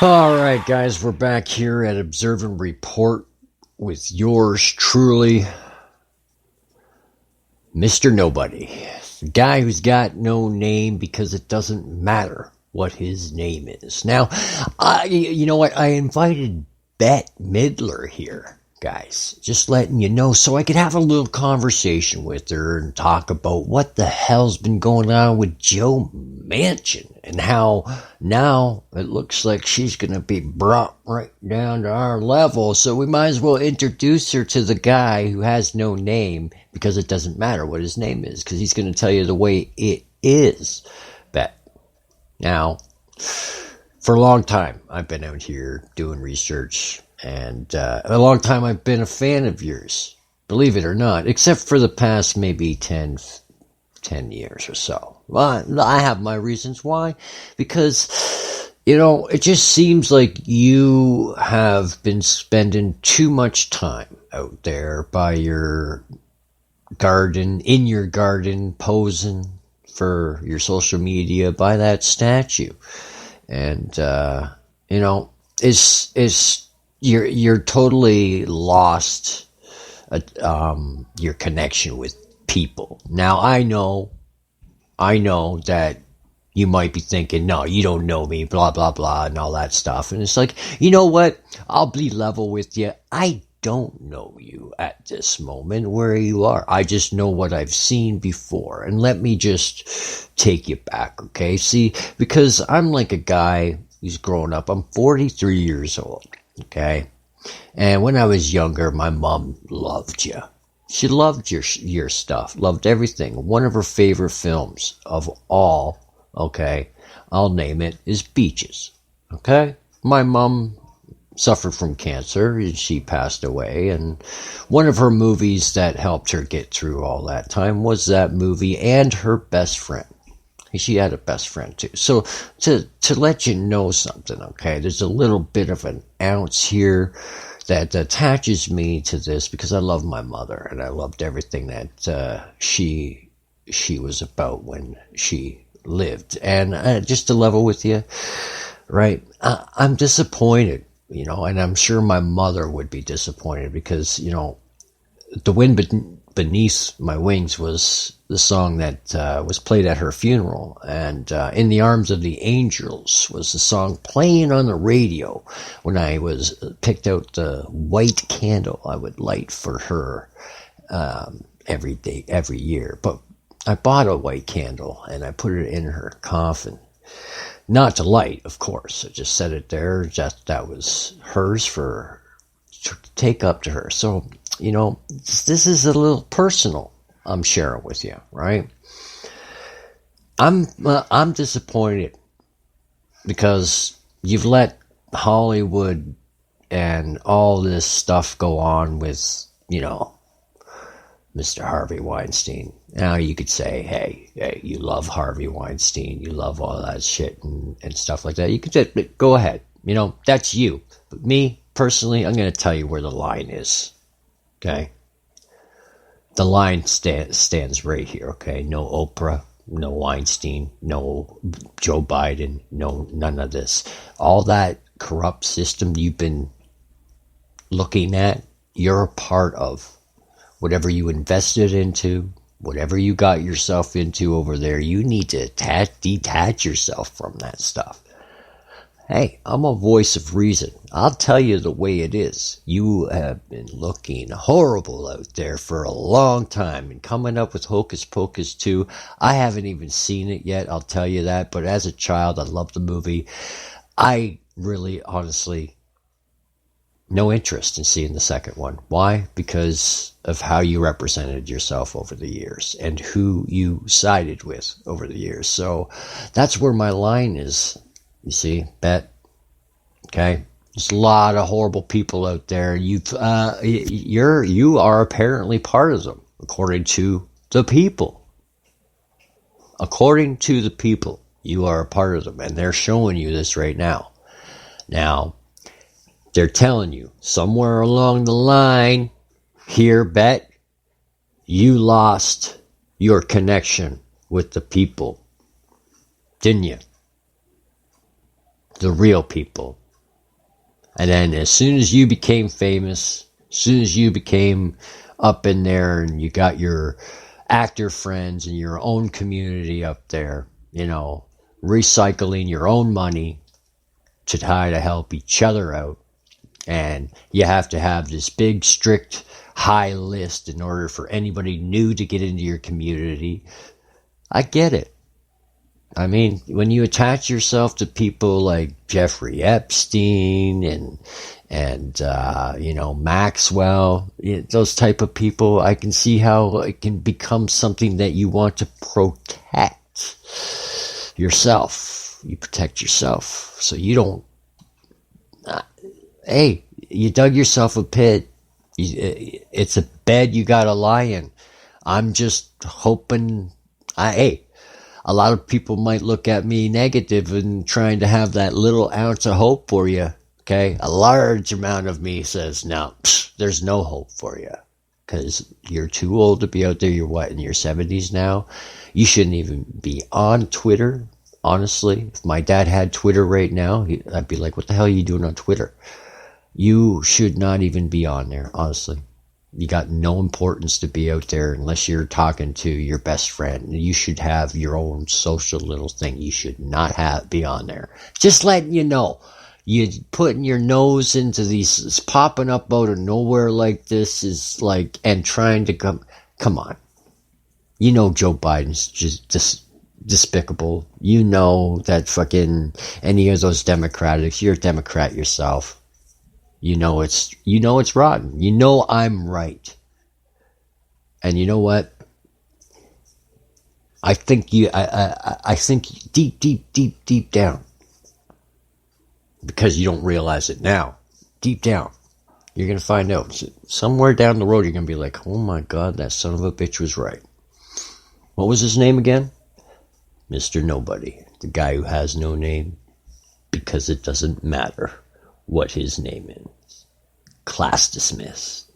All right, guys, we're back here at Observe and Report with yours truly, Mr. Nobody. The guy who's got no name because it doesn't matter what his name is. Now, you know what? I invited Bette Midler here, guys. Just letting you know so I could have a little conversation with her and talk about what the hell's been going on with Joe Manchin and how now it looks like she's going to be brought right down to our level. So we might as well introduce her to the guy who has no name because it doesn't matter what his name is because he's going to tell you the way it is. Bet. Now, for a long time, I've been out here doing research, and a long time I've been a fan of yours, believe it or not, except for the past maybe 10 years or so. Well, I have my reasons why, because, you know, it just seems like you have been spending too much time out there by your garden, in your garden, posing for your social media by that statue. And, you know, you're totally lost, your connection with people. Now, I know that you might be thinking, no, you don't know me, blah, blah, blah, and all that stuff. And it's like, you know what? I'll be level with you. I don't know you at this moment where you are. I just know what I've seen before. And let me just take you back, okay? See, because I'm like a guy who's grown up. I'm 43 years old, okay? And when I was younger, my mom loved you. She loved your stuff, loved everything. One of her favorite films of all, okay, I'll name it, is Beaches, okay? My mom suffered from cancer, and she passed away, and one of her movies that helped her get through all that time was that movie and her best friend. She had a best friend too. So to let you know something, okay, there's a little bit of an ounce here that attaches me to this because I love my mother and I loved everything that she was about when she lived. And just to level with you, right, I'm disappointed, you know, and I'm sure my mother would be disappointed because, you know, The Wind Beneath My Wings was the song that was played at her funeral, and In the Arms of the Angels was the song playing on the radio when I was picked out the white candle I would light for her every day, every year. But I bought a white candle and I put it in her coffin. Not to light, of course. I just set it there. Just that was hers to take up to her. So, you know, this is a little personal I'm sharing with you, right? I'm disappointed because you've let Hollywood and all this stuff go on with, you know, Mr. Harvey Weinstein. Now you could say, hey, you love Harvey Weinstein, you love all that shit and stuff like that. You could just go ahead. You know, that's you. But me, personally, I'm going to tell you where the line is. Okay? The line stands right here, okay? No Oprah, no Weinstein, no Joe Biden, no none of this. All that corrupt system you've been looking at, you're a part of. Whatever you invested into, whatever you got yourself into over there, you need to detach yourself from that stuff. Hey, I'm a voice of reason. I'll tell you the way it is. You have been looking horrible out there for a long time and coming up with Hocus Pocus 2. I haven't even seen it yet, I'll tell you that. But as a child, I loved the movie. I really, honestly, no interest in seeing the second one. Why? Because of how you represented yourself over the years and who you sided with over the years. So that's where my line is. You see, Bette, okay? There's a lot of horrible people out there. You are apparently part of them, according to the people. According to the people, you are a part of them, and they're showing you this right now. Now, they're telling you somewhere along the line here, Bette, you lost your connection with the people. didn't you? The real people. And then as soon as you became famous, as soon as you became up in there and you got your actor friends and your own community up there, you know, recycling your own money to try to help each other out. And you have to have this big, strict, high list in order for anybody new to get into your community. I get it. I mean, when you attach yourself to people like Jeffrey Epstein and you know, Maxwell, those type of people, I can see how it can become something that you want to protect yourself. You protect yourself so you don't. Hey, you dug yourself a pit. It's a bed you gotta lie in. I'm just hoping. Hey, a lot of people might look at me negative and trying to have that little ounce of hope for you. Okay, a large amount of me says, no, there's no hope for you because you're too old to be out there. You're what, in your 70s now? You shouldn't even be on Twitter. Honestly, if my dad had Twitter right now, I'd be like, what the hell are you doing on Twitter? You should not even be on there, honestly. You got no importance to be out there unless you're talking to your best friend. You should have your own social little thing. You should not be on there. Just letting you know. You putting your nose into these, popping up out of nowhere like this is like, and trying to come on. You know Joe Biden's just despicable. You know that fucking any of those Democrats, you're a Democrat yourself. You know it's rotten. You know I'm right. And you know what? I think I think deep down, because you don't realize it now, deep down, you're going to find out. Somewhere down the road, you're going to be like, oh my God, that son of a bitch was right. What was his name again? Mr. Knowbody. The guy who has no name because it doesn't matter what his name is. Class dismissed.